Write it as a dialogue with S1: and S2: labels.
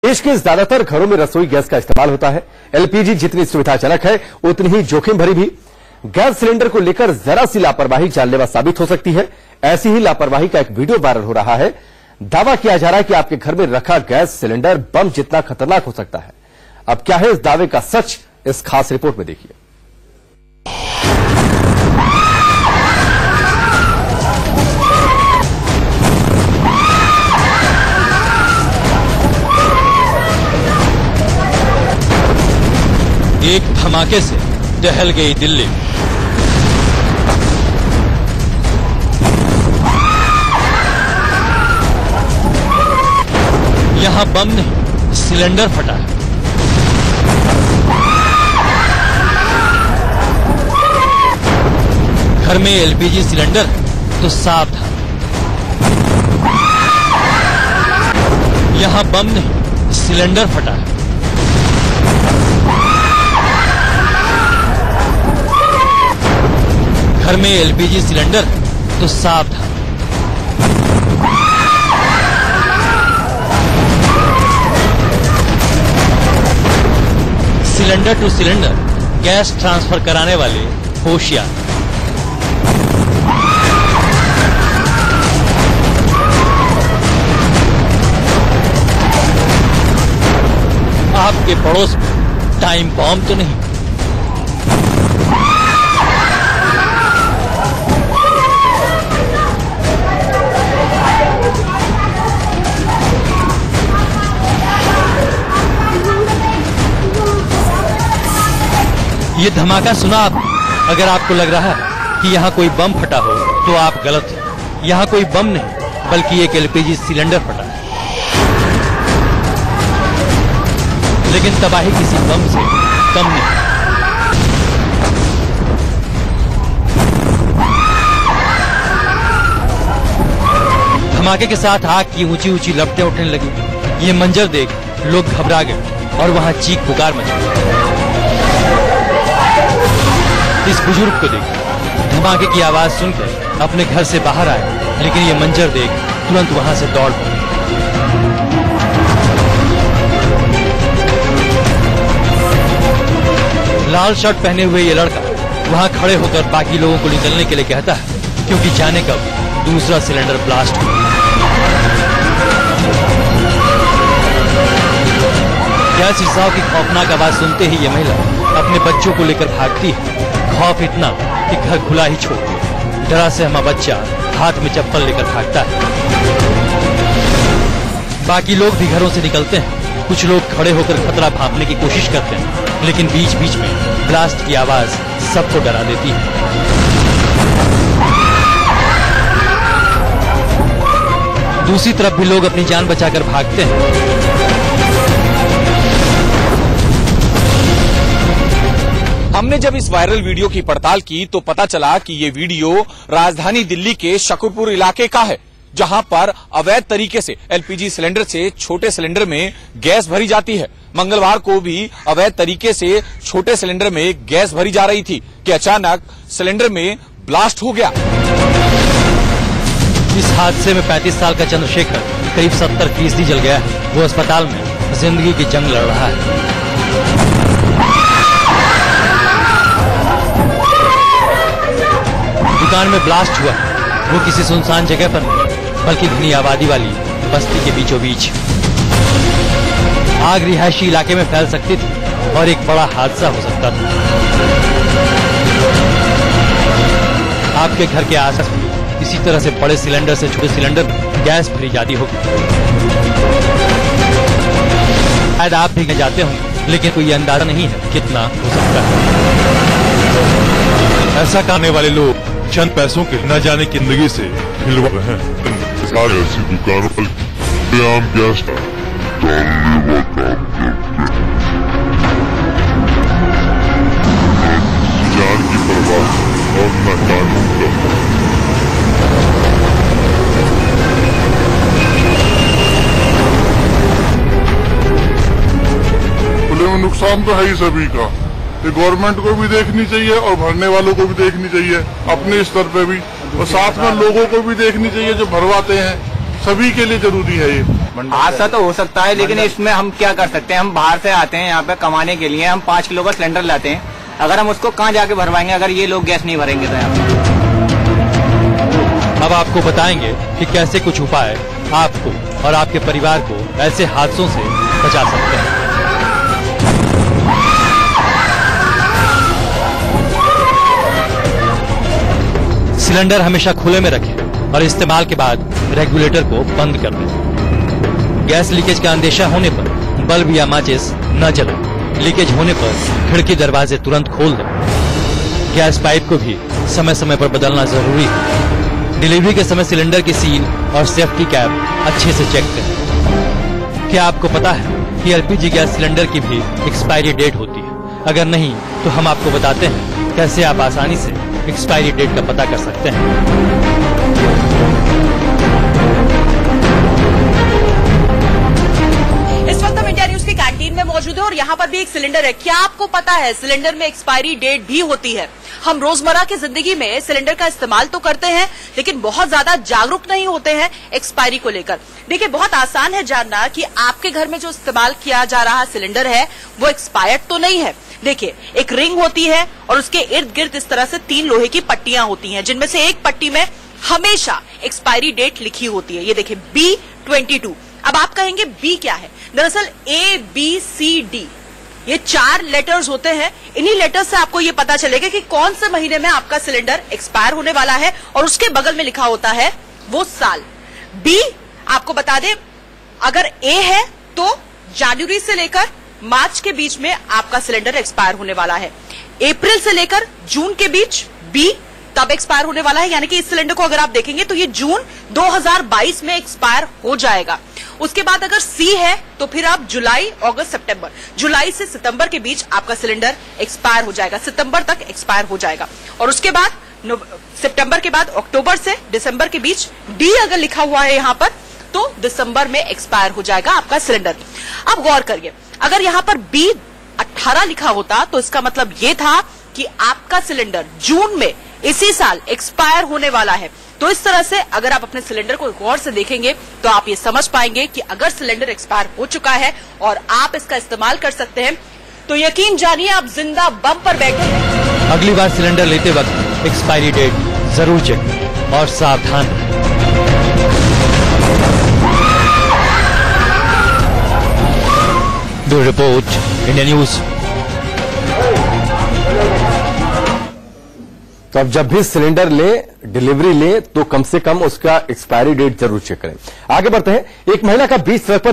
S1: देश के ज्यादातर घरों में रसोई गैस का इस्तेमाल होता है। एलपीजी जितनी सुविधाजनक है उतनी ही जोखिम भरी भी। गैस सिलेंडर को लेकर जरा सी लापरवाही जानलेवा साबित हो सकती है। ऐसी ही लापरवाही का एक वीडियो वायरल हो रहा है। दावा किया जा रहा है कि आपके घर में रखा गैस सिलेंडर बम जितना खतरनाक हो सकता है। अब क्या है इस दावे का सच, इस खास रिपोर्ट में देखिए।
S2: एक धमाके से दहल गई दिल्ली। यहां बम नहीं, सिलेंडर फटा है। घर में एलपीजी सिलेंडर तो साफ था। यहां बम नहीं, सिलेंडर फटा है। घर में एलपीजी सिलेंडर तो साफ था। Cylinder two cylinder gas transfer कराने वाले होशियार। आपके पड़ोस में टाइम बॉम्ब तो नहीं। ये धमाका सुना आप? अगर आपको लग रहा है कि यहाँ कोई बम फटा हो तो आप गलत हैं। यहाँ कोई बम नहीं बल्कि एक एलपीजी सिलेंडर फटा है। लेकिन तबाही किसी बम से कम नहीं। धमाके के साथ आग की ऊंची ऊंची लपटें उठने लगी। ये मंजर देख लोग घबरा गए और वहां चीख पुकार मची। इस बुजुर्ग को देख धमाके की आवाज सुनकर अपने घर से बाहर आए, लेकिन ये मंजर देख तुरंत वहां से दौड़ पड़े। लाल शर्ट पहने हुए ये लड़का वहां खड़े होकर बाकी लोगों को निकलने के लिए कहता है, क्योंकि जाने कब दूसरा सिलेंडर ब्लास्ट हो। गैस रिसाव की खौफनाक आवाज सुनते ही ये महिला अपने बच्चों को लेकर भागती है। खौफ इतना कि घर खुला ही छोड़ दिया। डरा सहमा बच्चा हाथ में चप्पल लेकर भागता है। बाकी लोग भी घरों से निकलते हैं। कुछ लोग खड़े होकर खतरा भांपने की कोशिश करते हैं, लेकिन बीच बीच में ब्लास्ट की आवाज सबको डरा देती है। दूसरी तरफ भी लोग अपनी जान बचाकर भागते हैं।
S3: हमने जब इस वायरल वीडियो की पड़ताल की तो पता चला कि ये वीडियो राजधानी दिल्ली के शकरपुर इलाके का है, जहां पर अवैध तरीके से एलपीजी सिलेंडर से छोटे सिलेंडर में गैस भरी जाती है। मंगलवार को भी अवैध तरीके से छोटे सिलेंडर में गैस भरी जा रही थी कि अचानक सिलेंडर में ब्लास्ट हो गया।
S2: इस हादसे में 35 साल का चंद्रशेखर करीब 70% जल गया है। वो अस्पताल में जिंदगी की जंग लड़ रहा है। दुकान में ब्लास्ट हुआ, वो किसी सुनसान जगह पर नहीं बल्कि घनी आबादी वाली बस्ती के बीचों बीच। आग रिहायशी इलाके में फैल सकती थी और एक बड़ा हादसा हो सकता था। आपके घर के आसपास इसी तरह से बड़े सिलेंडर से छोटे सिलेंडर गैस भरी जाती होगी। शायद आप भी जाते होंगे, लेकिन कोई अंदाजा नहीं है कितना हो सकता है।
S4: ऐसा करने वाले लोग चंद पैसों के न जाने की जिंदगी से खिलवा रहे हैं। ऐसी दुकानों पर आम गैस डालने का काम करते हैं। जान की परवाह और न कानून का। खुले में नुकसान तो है ही सभी का। ये गवर्नमेंट को भी देखनी चाहिए और भरने वालों को भी देखनी चाहिए अपने स्तर पे भी, और साथ में लोगों को भी देखनी चाहिए जो भरवाते हैं। सभी के लिए जरूरी है ये।
S5: हादसा तो हो सकता है, लेकिन इसमें हम क्या कर सकते हैं? हम बाहर से आते हैं यहाँ पे कमाने के लिए, हम 5 किलो का सिलेंडर लाते हैं। अगर हम उसको कहाँ जाके भरवाएंगे अगर ये लोग गैस नहीं भरेंगे तो यहाँ पे।
S2: अब आपको बताएंगे कि कैसे कुछ उपाय आपको और आपके परिवार को ऐसे हादसों से बचा सकते हैं। सिलेंडर हमेशा खुले में रखें और इस्तेमाल के बाद रेगुलेटर को बंद कर दें। गैस लीकेज का अंदेशा होने पर बल्ब या माचिस न जलाएं। लीकेज होने पर खिड़की दरवाजे तुरंत खोल दें। गैस पाइप को भी समय समय पर बदलना जरूरी है। डिलीवरी के समय सिलेंडर की सील और सेफ्टी कैप अच्छे से चेक करें। क्या आपको पता है कि एलपीजी गैस सिलेंडर की भी एक्सपायरी डेट होती है? अगर नहीं तो हम आपको बताते हैं कैसे आप आसानी से एक्सपायरी डेट का पता कर सकते हैं।
S6: इस वक्त हम इंडिया न्यूज की कैंटीन में मौजूद है और यहाँ पर भी एक सिलेंडर है। क्या आपको पता है सिलेंडर में एक्सपायरी डेट भी होती है? हम रोजमर्रा की जिंदगी में सिलेंडर का इस्तेमाल तो करते हैं, लेकिन बहुत ज्यादा जागरूक नहीं होते हैं एक्सपायरी को लेकर। देखिए, बहुत आसान है जानना कि आपके घर में जो इस्तेमाल किया जा रहा सिलेंडर है वो एक्सपायर्ड तो नहीं है। देखिए, एक रिंग होती है और उसके इर्द गिर्द इस तरह से 3 लोहे की पट्टियां होती हैं, जिनमें से एक पट्टी में हमेशा एक्सपायरी डेट लिखी होती है। ये देखिए B22। अब आप कहेंगे B क्या है? दरअसल ABCD ये 4 लेटर्स होते हैं। इन्हीं लेटर्स से आपको ये पता चलेगा कि कौन से महीने में आपका सिलेंडर एक्सपायर होने वाला है और उसके बगल में लिखा होता है वो साल। B आपको बता दें, अगर A है तो जनवरी से लेकर मार्च के बीच में आपका सिलेंडर एक्सपायर होने वाला है। अप्रैल से लेकर जून के बीच B तब एक्सपायर होने वाला है, यानी कि इस सिलेंडर को अगर आप देखेंगे तो ये जून 2022 में एक्सपायर हो जाएगा। उसके बाद अगर C है तो फिर आप जुलाई, अगस्त, सितंबर, जुलाई से सितंबर के बीच आपका सिलेंडर एक्सपायर हो जाएगा, सितंबर तक एक्सपायर हो जाएगा। और उसके बाद सितंबर के बाद अक्टूबर से दिसंबर के बीच D अगर लिखा हुआ है यहाँ पर तो दिसंबर में एक्सपायर हो जाएगा आपका सिलेंडर। अब गौर करिए, अगर यहाँ पर B18 लिखा होता तो इसका मतलब ये था कि आपका सिलेंडर जून में इसी साल एक्सपायर होने वाला है। तो इस तरह से अगर आप अपने सिलेंडर को गौर से देखेंगे तो आप ये समझ पाएंगे कि अगर सिलेंडर एक्सपायर हो चुका है और आप इसका इस्तेमाल कर सकते हैं तो यकीन जानिए आप जिंदा बम पर बैठे हैं।
S2: अगली बार सिलेंडर लेते वक्त एक्सपायरी डेट जरूर चेक करें और सावधान रहें। Bureau report, India news.
S1: तो अब जब भी सिलेंडर ले, डिलीवरी ले तो कम से कम उसका एक्सपायरी डेट जरूर चेक करें। आगे बढ़ते हैं। एक महिला का बीच सड़क पर